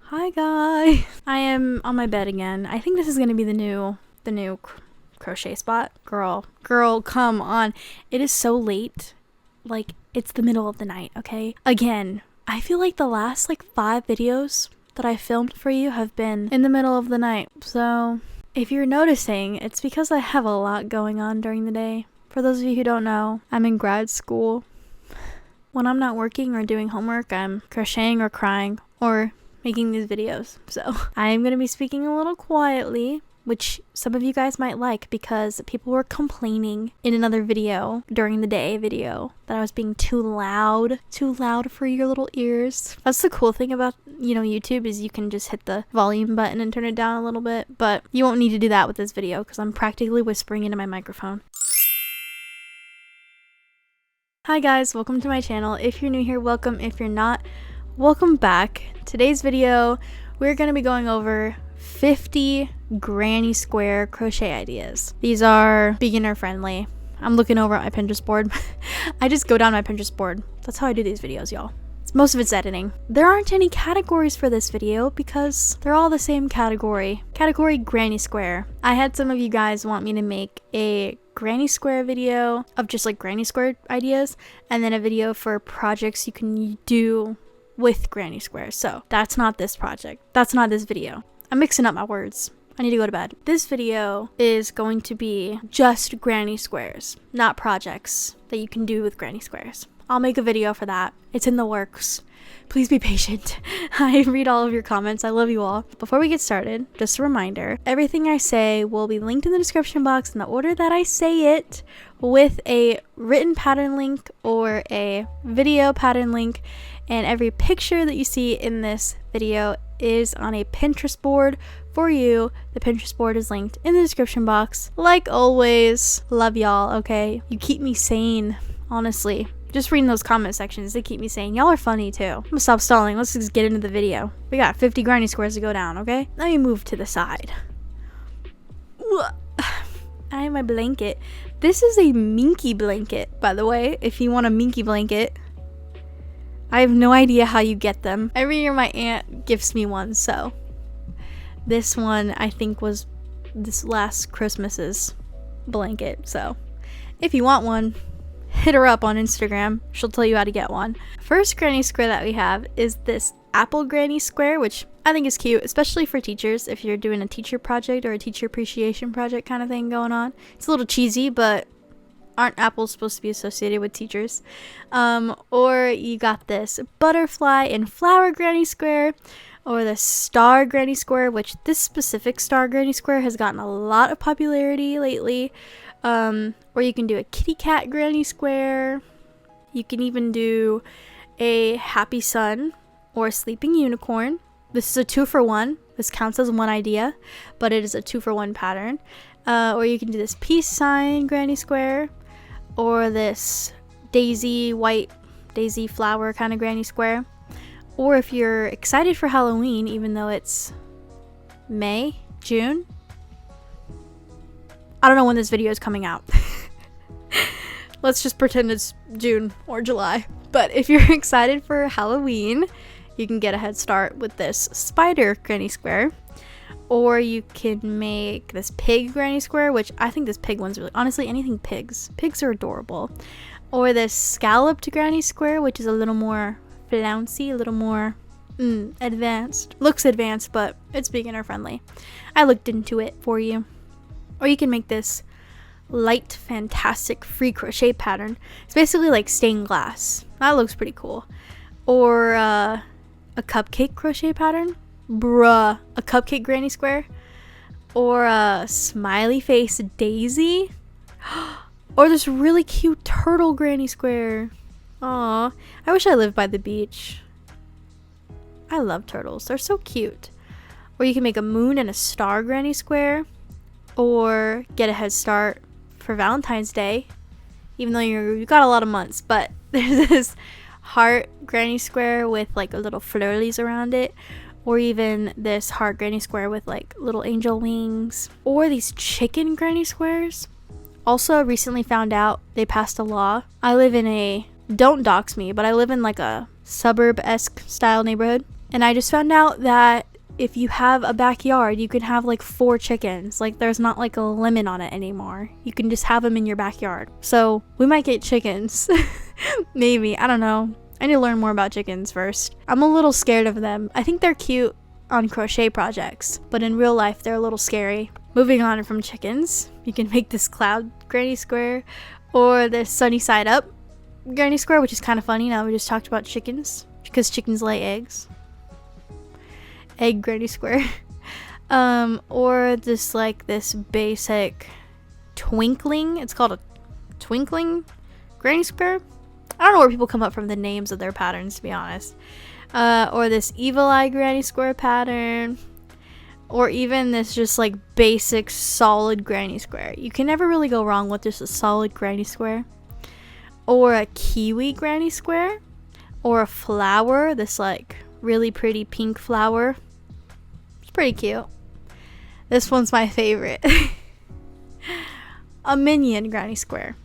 Hi guys. I am on my bed again. I think this is gonna be the new crochet spot. Girl, come on. It is so late. Like, it's the middle of the night, okay? Again, I feel like the last 5 videos that I filmed for you have been in the middle of the night. So if you're noticing, it's because I have a lot going on during the day. For those of you who don't know, I'm in grad school. When I'm not working or doing homework, I'm crocheting or crying or making these videos. So I am going to be speaking a little quietly, which some of you guys might like because people were complaining in another video during the day video that I was being too loud for your little ears. That's the cool thing about, YouTube is you can just hit the volume button and turn it down a little bit, but you won't need to do that with this video because I'm practically whispering into my microphone. Hi guys, welcome to my channel. If you're new here, welcome. If you're not, welcome back. Today's video, we're going to be going over 50 granny square crochet ideas. These are beginner friendly. I'm looking over at my Pinterest board. I just go down my Pinterest board. That's how I do these videos, y'all. Most of it's editing. There aren't any categories for this video because they're all the same category. Category granny square. I had some of you guys want me to make a granny square video of just granny square ideas and then a video for projects you can do with granny squares. So that's not this project. That's not this video. I'm mixing up my words. I need to go to bed. This video is going to be just granny squares, not projects that you can do with granny squares. I'll make a video for that. It's in the works. Please be patient. I read all of your comments. I love you all. Before we get started, just a reminder, everything I say will be linked in the description box in the order that I say it, with a written pattern link or a video pattern link, and every picture that you see in this video is on a Pinterest board for you. The Pinterest board is linked in the description box. Like always, love y'all, okay? You keep me sane, honestly. Just reading those comment sections, they keep me sane. Y'all are funny too. I'm gonna stop stalling. Let's just get into the video. We got 50 granny squares to go down, okay? Let me move to the side. I have my blanket. This is a minky blanket, by the way. If you want a minky blanket, I have no idea how you get them. Every year my aunt gifts me one, so this one I think was this last Christmas's blanket. So if you want one, hit her up on Instagram. She'll tell you how to get one. First granny square that we have is this apple granny square, which I think is cute, especially for teachers if you're doing a teacher project or a teacher appreciation project kind of thing going on. It's a little cheesy, but aren't apples supposed to be associated with teachers? Or you got this butterfly and flower granny square, or the star granny square, which this specific star granny square has gotten a lot of popularity lately. Or you can do a kitty cat granny square. You can even do a happy sun or a sleeping unicorn. This is a 2-for-1. This counts as one idea, but it is a 2-for-1 pattern. Or you can do this peace sign granny square, or this white daisy flower kind of granny square. Or if you're excited for Halloween, even though it's June, I don't know when this video is coming out. Let's just pretend it's June or July. But if you're excited for Halloween, you can get a head start with this spider granny square. Or you can make this pig granny square, which I think this pig one's really, honestly, anything pigs. Pigs are adorable. Or this scalloped granny square, which is a little more flouncy, a little more advanced. Looks advanced, but it's beginner friendly. I looked into it for you. Or you can make this light, fantastic free crochet pattern. It's basically like stained glass. That looks pretty cool. Or a cupcake crochet pattern. Bruh, a cupcake granny square. Or a smiley face daisy. Or this really cute turtle granny square. Aw, I wish I lived by the beach. I love turtles. They're so cute. Or you can make a moon and a star granny square. Or get a head start for Valentine's Day, even though you've got a lot of months. But there's this heart granny square with a little fleur-de-lis around it, or even this heart granny square with little angel wings, or these chicken granny squares. Also, recently found out they passed a law. I live in don't dox me, but I live in a suburb-esque style neighborhood. And I just found out that if you have a backyard, you can have like 4 chickens. Like there's not like a limit on it anymore. You can just have them in your backyard. So we might get chickens. Maybe, I don't know. I need to learn more about chickens first. I'm a little scared of them. I think they're cute on crochet projects, but in real life they're a little scary. Moving on from chickens, you can make this cloud granny square or this sunny side up granny square, which is kind of funny now we just talked about chickens because chickens lay eggs. Egg granny square. Or this like this basic twinkling, it's called a twinkling granny square. I don't know where people come up from the names of their patterns, to be honest. Or this evil eye granny square pattern, or even this just like basic solid granny square. You can never really go wrong with just a solid granny square. Or a kiwi granny square, or a flower, this like really pretty pink flower. It's pretty cute. This one's my favorite. A minion granny square.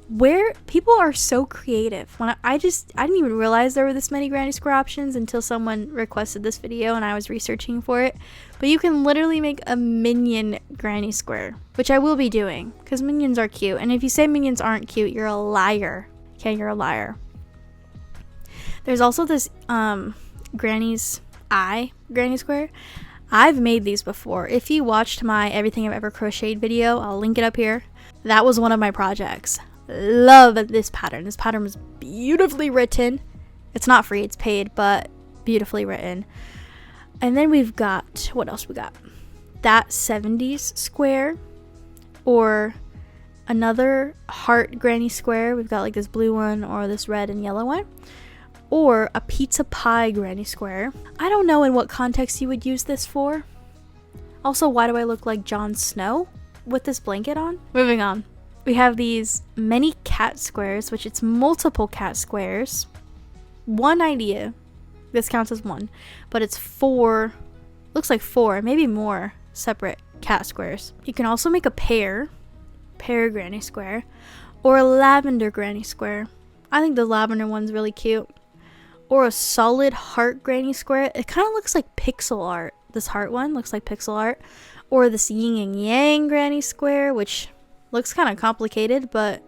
Where people are so creative. When I didn't even realize there were this many granny square options until someone requested this video and I was researching for it. But you can literally make a minion granny square, which I will be doing because minions are cute. And if you say minions aren't cute, you're a liar. Okay, you're a liar. There's also this granny's eye granny square. I've made these before. If you watched my everything I've ever crocheted video, I'll link it up here. That was one of my projects. Love this pattern. This pattern was beautifully written. It's not free, it's paid, but beautifully written. And then we've got, what else we got? That 70s square, or another heart granny square. We've got like this blue one or this red and yellow one, or a pizza pie granny square. I don't know in what context you would use this for. Also, why do I look like Jon Snow with this blanket on? Moving on. We have these many cat squares, which it's multiple cat squares. One idea. This counts as one. But it's 4, looks like 4, maybe more separate cat squares. You can also make a pear granny square, or a lavender granny square. I think the lavender one's really cute. Or a solid heart granny square. It kind of looks like pixel art. This heart one looks like pixel art. Or this yin and yang granny square, which looks kind of complicated, but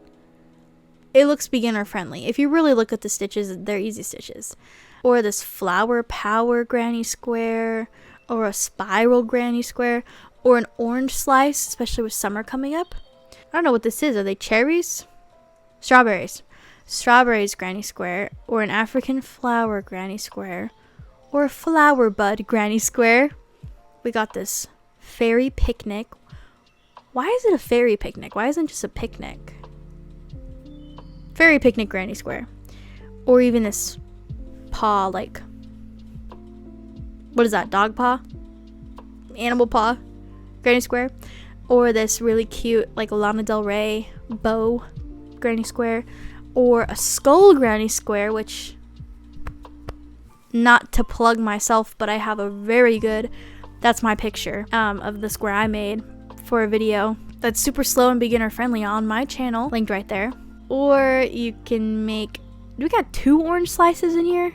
it looks beginner friendly. If you really look at the stitches, they're easy stitches. Or this flower power granny square, or a spiral granny square, or an orange slice, especially with summer coming up. I don't know what this is. Are they cherries? Strawberries. Strawberries granny square, or an African flower granny square, or a flower bud granny square. We got this fairy picnic. Why is it a fairy picnic? Why isn't it just a picnic? Fairy picnic granny square. Or even this paw, like, what is that, dog paw? Animal paw granny square. Or this really cute, like, Lana Del Rey bow granny square. Or a skull granny square, which, not to plug myself, but I have a very good, that's my picture of the square I made for a video that's super slow and beginner friendly on my channel, linked right there. Or you can make, do we got 2 orange slices in here?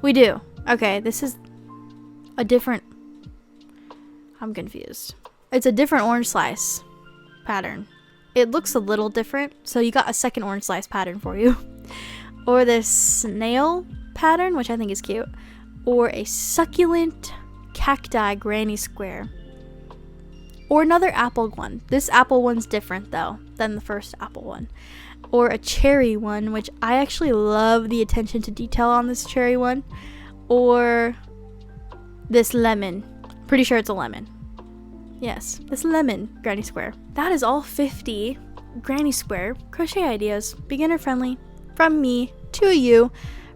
We do. Okay, this is a different, I'm confused. It's a different orange slice pattern. It looks a little different, so you got a second orange slice pattern for you. Or this snail pattern, which I think is cute. Or a succulent cacti granny square. Or another apple one. This apple one's different though than the first apple one. Or a cherry one, which I actually love the attention to detail on this cherry one. Or this lemon. Pretty sure it's a lemon. Yes, this lemon granny square. That is all 50 granny square crochet ideas. Beginner friendly. From me to you.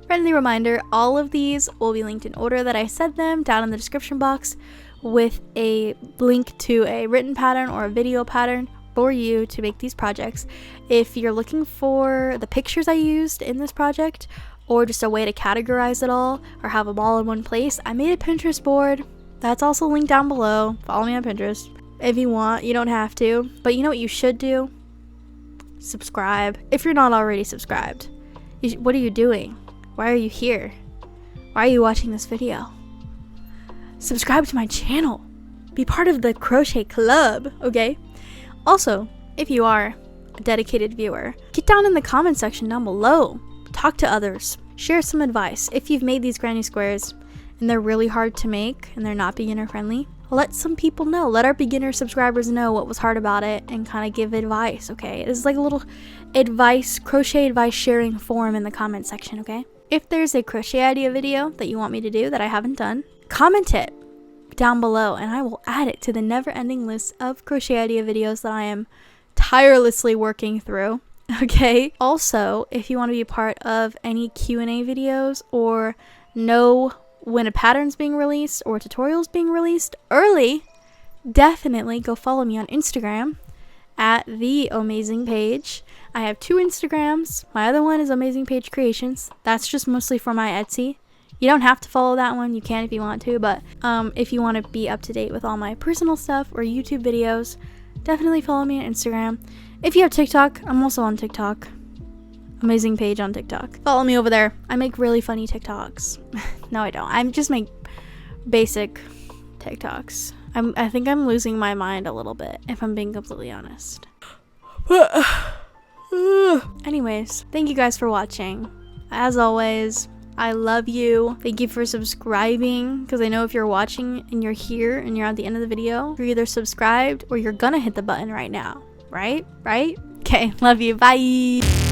Friendly reminder, all of these will be linked in order that I said them down in the description box, with a link to a written pattern or a video pattern for you to make these projects. If you're looking for the pictures I used in this project, or just a way to categorize it all or have them all in one place, I made a Pinterest board. That's also linked down below. Follow me on Pinterest if you want. You don't have to, but you know what you should do? Subscribe if you're not already subscribed. What are you doing? Why are you here? Why are you watching this video? Subscribe to my channel. Be part of the crochet club, okay? Also, if you are a dedicated viewer, get down in the comment section down below. Talk to others. Share some advice. If you've made these granny squares and they're really hard to make and they're not beginner friendly, let some people know. Let our beginner subscribers know what was hard about it and kind of give advice, okay? It's like a little advice, crochet advice sharing forum in the comment section, okay? If there's a crochet idea video that you want me to do that I haven't done, comment it down below and I will add it to the never-ending list of crochet idea videos that I am tirelessly working through, okay? Also, if you want to be a part of any Q&A videos or know when a pattern's being released or tutorials being released early, definitely go follow me on Instagram at the Amazing Page. I have 2 Instagrams. My other one is Amazing Page Creations. That's just mostly for my Etsy. You don't have to follow that one. You can if you want to, but if you want to be up to date with all my personal stuff or YouTube videos, definitely follow me on Instagram. If you have TikTok, I'm also on TikTok. Amazing Page on TikTok. Follow me over there. I make really funny TikToks. No, I don't. I just make basic TikToks. I think I'm losing my mind a little bit, if I'm being completely honest. Anyways, thank you guys for watching. As always, I love you. Thank you for subscribing, because I know if you're watching and you're here and you're at the end of the video, you're either subscribed or you're gonna hit the button right now. Right? Okay, love you. Bye.